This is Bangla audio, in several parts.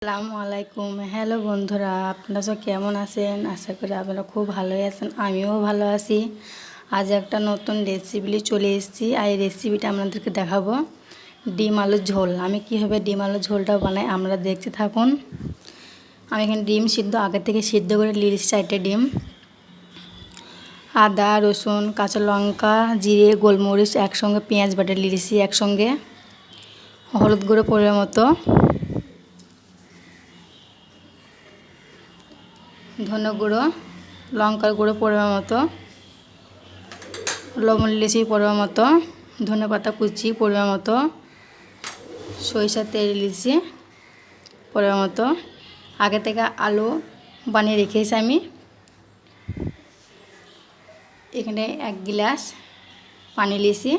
আসসালামু আলাইকুম। হ্যালো বন্ধুরা, আপনারা সব কেমন আছেন? আশা করি আপনারা খুব ভালোই আছেন, আমিও ভালো আছি। আজ একটা নতুন রেসিপি চলে এসেছি, আর এই রেসিপিটা আপনাদেরকে দেখাবো ডিম আলুর ঝোল। আমি কীভাবে ডিম আলুর ঝোলটা বানাই আপনারা দেখতে থাকুন। আমি এখানে ডিম সিদ্ধ আগে থেকে সিদ্ধ করে নিয়েছি 4টে ডিম। আদা, রসুন, কাঁচা লঙ্কা, জিরে, গোলমরিচ একসঙ্গে, পেঁয়াজ বাটা নিয়েছি একসঙ্গে, হলুদ গুঁড়ো পরিমাণ মতো, ধনে গুঁড়ো, লঙ্কার গুঁড়ো পরিমাণ মতো, লবণ লিচি পরিমাণ মতো, ধনে পাতা কুচি পরিমাণ মতো, সরিষার তেল লিচি পরিমাণ মতো। আগে থেকে আলু বানিয়ে রেখেছি আমি। এখানে 1 গ্লাস পানি লিয়েছি।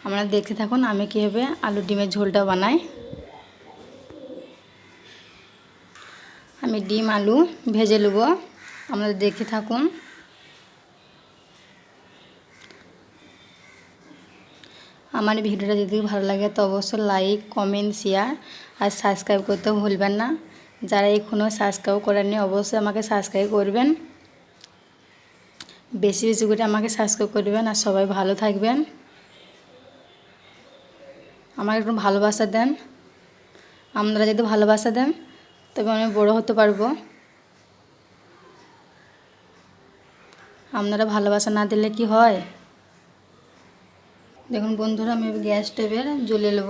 আপনারা দেখতে থাকুন আমি কীভাবে আলু ডিমের ঝোলটা বানাই। আমি ডিম আলু ভেজে নেব, আপনারা দেখতে থাকুন। আমার ভিডিওটা যদি ভালো লাগে তো অবশ্যই লাইক, কমেন্ট, শেয়ার আর সাবস্ক্রাইব করতে ভুলবেন না। যারা এখনও সাবস্ক্রাইব করেননি অবশ্যই আমাকে সাবস্ক্রাইব করবেন, বেশি বেশি করে আমাকে সাবস্ক্রাইব করবেন। আর সবাই ভালো থাকবেন, আমাকে একটু ভালোবাসা দেন। আপনারা যদি ভালোবাসা দেন তবে আমি বড় হতে পারবো। আপনারা ভালোবাসা না দিলে কি হয়? দেখুন বন্ধুরা, আমি গ্যাস স্টোভে জ্বলে নেব।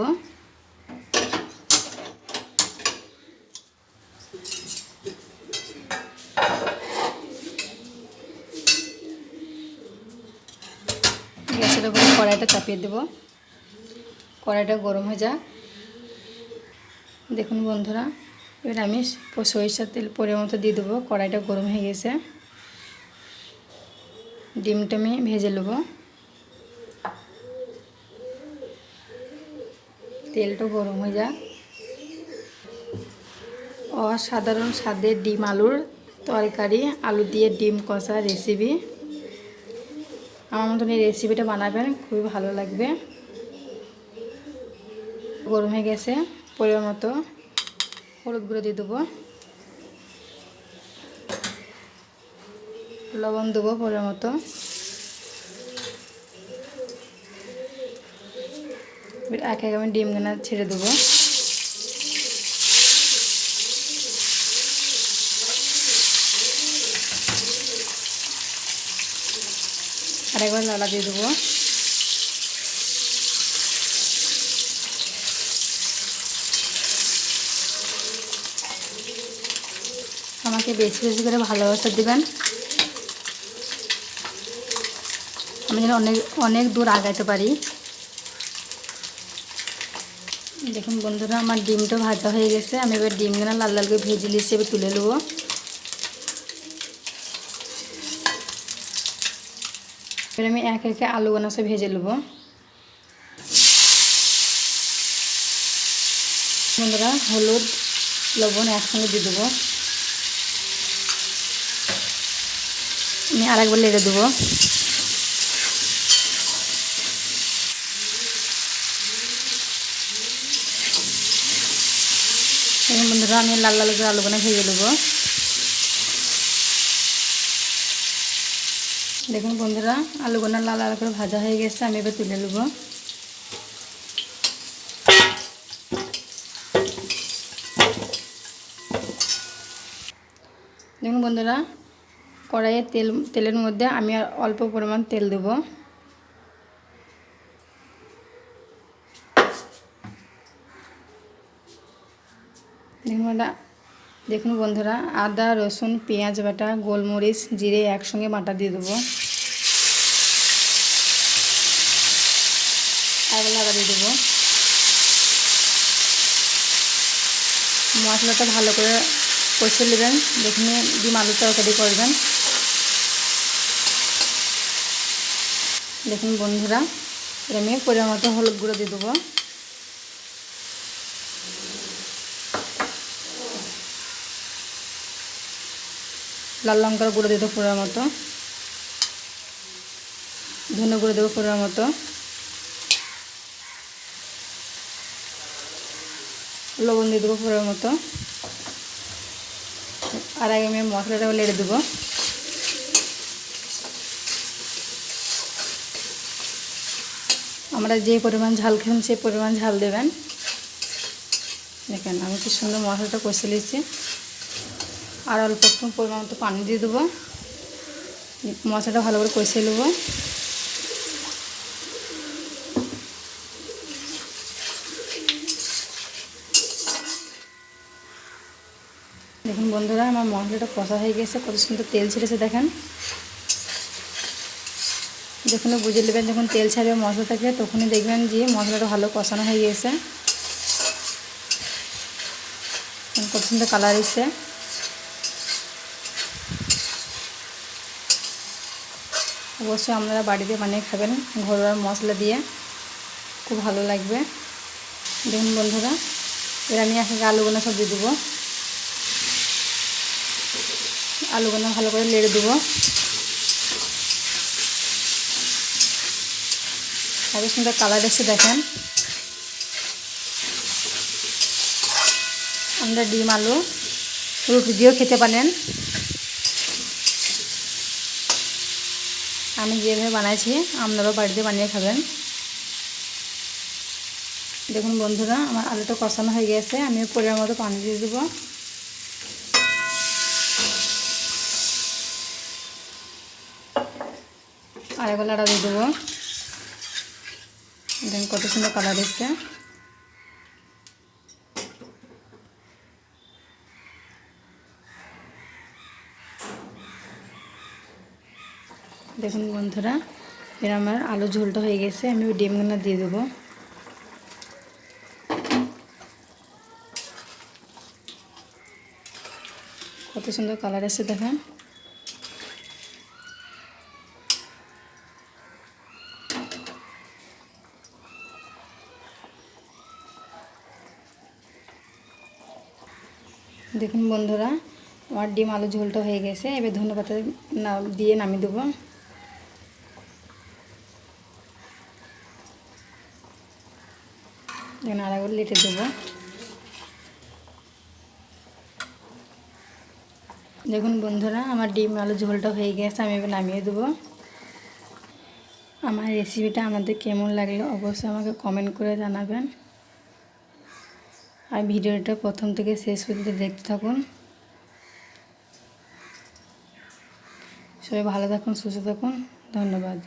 গ্যাসের উপরে কড়াইটা চাপিয়ে দেব, কড়াইটা গরম হয়ে যাক। দেখুন বন্ধুরা, এবার আমি সরিষার তেল পরিমাণ মতো দিয়ে দেবো। কড়াইটা গরম হয়ে গেছে, ডিমটা আমি ভেজে নেব। তেলটা গরম হয়ে যাক। অসাধারণ স্বাদের ডিম আলুর তরকারি, আলু দিয়ে ডিম কষা রেসিপি। আমার মতন এই রেসিপিটা বানাবেন, খুবই ভালো লাগবে। গরম হয়ে গেছে, পরিমাণ মতো হলুদ গুঁড়ো দিয়ে দেবো, লবণ দেবো পরিমাণ মতো। এক এক আমি ডিমগুলো ছেড়ে দেবো। আর একবার লাড়া দিয়ে দেবো। আমাকে বেশি বেশি করে ভালোবাসা দিবেন, আমি যেন অনেক অনেক দূর আগাতে পারি। দেখুন বন্ধুরা, আমার ডিমটা ভাজা হয়ে গেছে। আমি এবার ডিমগুলো লাল লাল করে ভেজে নিয়েছি, এবার তুলে নেবো। এবার আমি এক একে আলুগুলো সব ভেজে নেবো। বন্ধুরা, হলুদ লবণ একসঙ্গে দিয়ে দেবো। আমি আরেকবার লেড়ে দেবো। দেখুন বন্ধুরা, আমি লাল লাল করে আলুগুলো ভেজে নেবো। দেখুন বন্ধুরা, আলুগুলো লাল লাল করে ভাজা হয়ে গেছে, আমি এবার তুলে নেবো। দেখুন বন্ধুরা, কড়াইয়ে তেলের মধ্যে আমি আর অল্প পরিমাণ তেল দেবো। দেখুন বন্ধুরা, আদা, রসুন, পেঁয়াজ বাটা, গোলমরিচ, জিরে একসঙ্গে বাটা দিয়ে দেবো। আবার লাগা দিয়ে দেবো। মশলাটা ভালো করে কষে নেবেন, দেখুন ডিম আলু তরকারি করবেন। দেখুন বন্ধুরা, আমি পরিমাণ মতো হলুদ গুঁড়ো দিয়ে দেবো। লাল লঙ্কার গুঁড়ো দিয়ে দেবো পরিমাণ মতো, ধনে গুঁড়ো দেবো পরিমাণ মতো, লবণ দিয়ে দেবো পুরোর মতো। আর আগে আমি মশলাটাও নেড়ে দেবো। আমরা যে পরিমাণ ঝাল খাবেন সেই পরিমাণ ঝাল দেবেন। দেখেন আমি কি সুন্দর মশলাটা কষে নিয়েছি। আর অল্প একটু পরিমাণ মতো পানি দিয়ে দেবো, মশলাটা ভালো করে কষিয়ে নেবো। দেখুন বন্ধুরা, আমার মশলাটা কষা হয়ে গেছে, কত সুন্দর তেল ছেড়েছে দেখেন। যখন বুঝে নেবেন যখন তেল ছাড়বে মশলা থেকে, তখনই দেখবেন যে মশলাটা ভালো কষানো হয়ে গেছে। কত সুন্দর কালার এসছে। অবশ্যই আপনারা বাড়িতে বানিয়ে খাবেন ঘরোয়া মশলা দিয়ে, খুব ভালো লাগবে। দেখুন বন্ধুরা, এবার আমি একে আলুগুলো সব দিয়ে দেবো। আলুগুলো ভালো করে নেড়ে দেবো। এত সুন্দর কালার এসে দেখেন। আমরা ডিম আলু রুটি দিয়েও খেতে পারেন। আমি যেভাবে বানাইছি আপনারাও বাড়িতে বানিয়ে খাবেন। দেখুন বন্ধুরা, আমার আলুটা কষানো হয়ে গেছে, আমি পরিমাণ মতো পানি দিয়ে দেবো। আর একবার নাড়া দিয়ে দেবো। দেখুন কত সুন্দর কালার এসছে। দেখুন বন্ধুরা, এর আমার আলু ঝোলটা হয়ে গেছে, আমি ডিমগুলো দিয়ে দেবো। কত সুন্দর কালার এসে দেখেন। দেখুন বন্ধুরা, আমার ডিম আলু ঝোলটা হয়ে গেছে, এবার ধনেপাতা দিয়ে নামিয়ে দেবো। দেখুন আর একবার লেটে দেবো। দেখুন বন্ধুরা, আমার ডিম আলু ঝোলটা হয়ে গেছে, আমি এবার নামিয়ে দেবো। আমার রেসিপিটা আপনাদের কেমন লাগলো অবশ্যই আমাকে কমেন্ট করে জানাবেন। আর ভিডিওটা প্রথম থেকে শেষ পর্যন্ত দেখতে থাকুন। সবাই ভালো থাকুন, সুস্থ থাকুন, ধন্যবাদ।